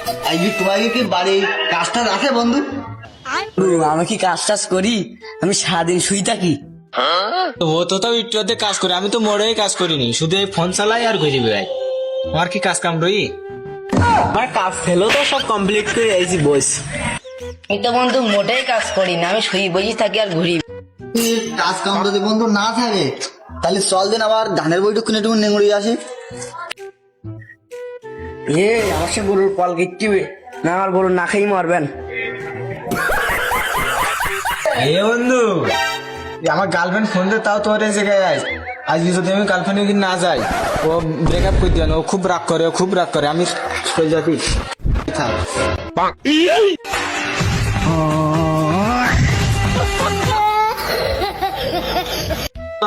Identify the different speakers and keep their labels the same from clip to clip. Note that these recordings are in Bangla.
Speaker 1: আজকে তোমাকে কি বাড়ি কাজটা আছে বন্ধু?
Speaker 2: আমি কি কাজ টাজ করি? আমি সারাদিন শুই থাকি।
Speaker 3: ও তো তাও একটু অর্ধেক কাজ করে, আমি তো মোড়েই কাজ করিনি, শুধু এই ফোন চালাই আর ঘুরি বেড়াই। আমার কি কাজ কাম রই?
Speaker 2: আমার কাজ ফেলো তো সব কমপ্লিট করে আইছি বস।
Speaker 4: আমি তো বন্ধু মোটেই কাজ করি না, আমি শুই বসে থাকি আর ঘুরি।
Speaker 1: কাজ কাম যদি বন্ধু না থাকে তাহলে চল দিন আবার ধানের বইটু কিনে টুকুন নেংড়ি আসি।
Speaker 2: আমার সে গরুর কল গিটটিবে না, আমার গরু না খেয়ে মরবেন।
Speaker 3: এ বন্ধু, আমার গার্লফ্রেন্ড ফোন দে, তাও তোর এই জায়গায় আয়। আজকে যদি আমি গার্লফ্রেন্ড যদি না যাই, ও ব্রেকআপ করে দিও না। ও খুব রাগ করে, ও খুব রাগ করে। আমি চলে যাচ্ছি।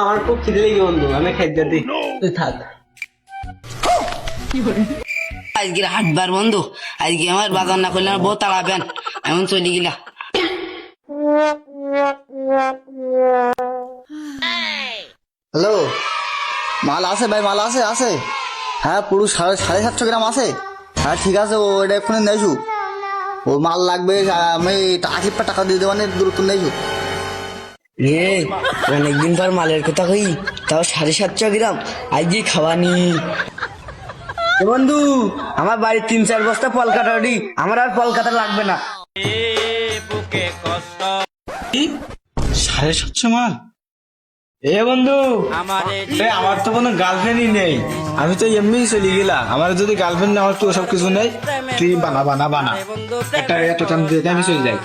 Speaker 2: আমার খুব খিদে লেগে বন্ধু, আমি খাইতে দিই। তুই থাক।
Speaker 4: আজকের হাটবার বন্ধু, আজকে আমার বাজার না করলে আমার বউ তাড়াবেন, এমন চলে গেলা।
Speaker 1: হ্যালো, মাল আছে ভাই, মাল আছে আছে। হ্যাঁ পুরো 750 গ্রাম আছে। হ্যাঁ ঠিক আছে, ও এটা এক্ষুনি নেইছু। ও মাল লাগবে, আমি আশিপটা টাকা দিয়ে দেওয়ানে দূরত্ব নেইছু।
Speaker 2: অনেকদিন পর মালের কথা কই, তাও 750 গ্রাম আজকে খাওয়ানি। বন্ধু, আমার বাড়ির 3-4 বস্তা পলকাতা রেডি, আমার আর পলকাতা লাগবে না।
Speaker 3: 750 মাল? এ বন্ধু, আমার তো কোনো গার্লফ্রেন্ডই নেই, আমি তো এমনি চলে গেলাম। আমার যদি গার্লফ্রেন্ড না আমার তো সব কিছু নেই, তুই বানা বানা বানা একটা এত টান দিয়ে আমি চলে যাই।